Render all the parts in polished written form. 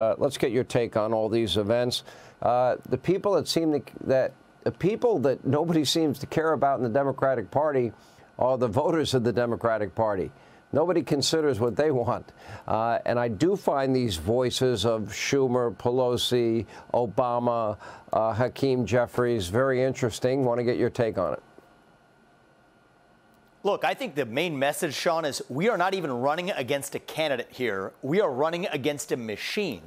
Let's get your take on all these events. The people that nobody seems to care about in the Democratic Party are the voters of the Democratic Party. Nobody considers what they want. And I do find these voices of Schumer, Pelosi, Obama, Hakeem Jeffries very interesting. Want to get your take on it. Look, I think the main message, Sean, is we are not even running against a candidate here. We are running against a machine.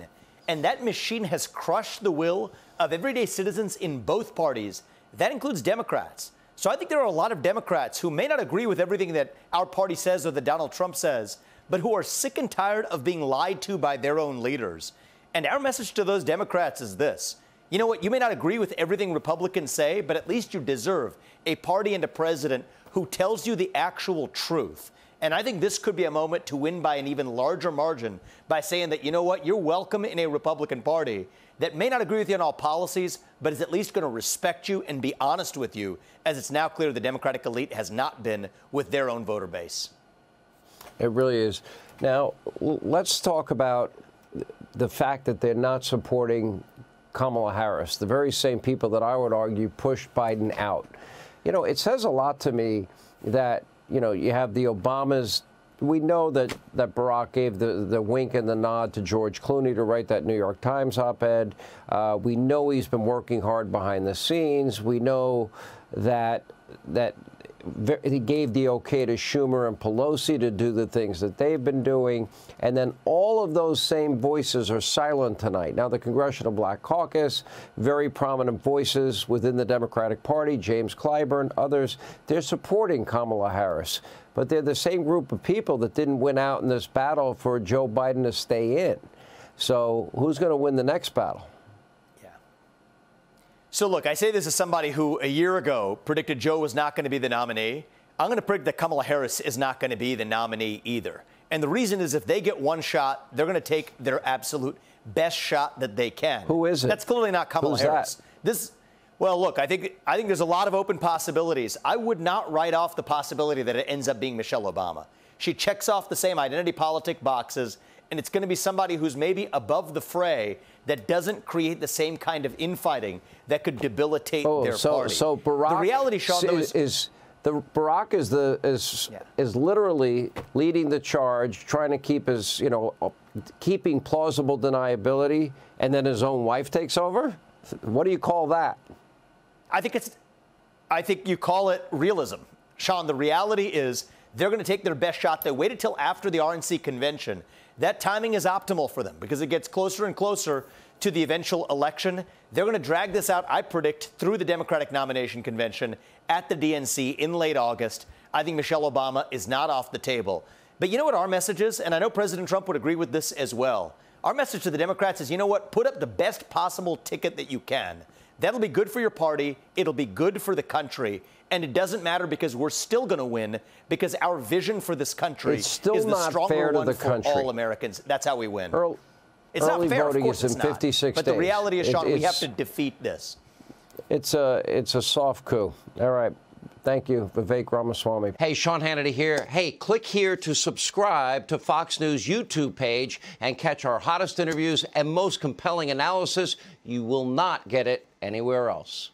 And that machine has crushed the will of everyday citizens in both parties. That includes Democrats. So I think there are a lot of Democrats who may not agree with everything that our party says or that Donald Trump says, but who are sick and tired of being lied to by their own leaders. And our message to those Democrats is this. You know what? You may not agree with everything Republicans say, but at least you deserve a party and a president who tells you the actual truth. And I think this could be a moment to win by an even larger margin by saying that, you know what, you're welcome in a Republican Party that may not agree with you on all policies, but is at least going to respect you and be honest with you, as it's now clear the Democratic elite has not been with their own voter base. It really is. Now, let's talk about the fact that they're not supporting Kamala Harris, the very same people that I would argue pushed Biden out. You know, it says a lot to me that, you know, you have the Obamas. We know that Barack gave the wink and the nod to George Clooney to write that New York Times op-ed. We know he's been working hard behind the scenes. We know that he gave the okay to Schumer and Pelosi to do the things that they've been doing. And then all of those same voices are silent tonight. Now, the Congressional Black Caucus, very prominent voices within the Democratic Party, James Clyburn, others, they're supporting Kamala Harris. But they're the same group of people that didn't win out in this battle for Joe Biden to stay in. So who's going to win the next battle? So, look, I say this as somebody who a year ago predicted Joe was not going to be the nominee. I'm going to predict that Kamala Harris is not going to be the nominee either. And the reason is if they get one shot, they're going to take their absolute best shot that they can. Who is it? That's clearly not Kamala Harris. Well, look, I think there's a lot of open possibilities. I would not write off the possibility that it ends up being Michelle Obama. She checks off the same identity politic boxes, and it's going to be somebody who's maybe above the fray that doesn't create the same kind of infighting that could debilitate their party. So Barack, the reality, Sean, Barack is literally leading the charge, trying to keep his, keeping plausible deniability, and then his own wife takes over. What do you call that? I think you call it realism, Sean. The reality is they're going to take their best shot. They waited till after the RNC convention. That timing is optimal for them because it gets closer and closer to the eventual election. They're going to drag this out, I predict, through the Democratic nomination convention at the DNC in late August. I think Michelle Obama is not off the table. But you know what our message is? And I know President Trump would agree with this as well. Our message to the Democrats is, you know what? Put up the best possible ticket that you can. That'll be good for your party. It'll be good for the country. And it doesn't matter because we're still going to win because our vision for this country is the stronger one for all Americans. That's how we win. It's not fair, of course it's not. But the reality is, Sean, we have to defeat this. It's a soft coup. All right. Thank you, Vivek Ramaswamy. Hey, Sean Hannity here. Hey, click here to subscribe to Fox News YouTube page and catch our hottest interviews and most compelling analysis. You will not get it anywhere else.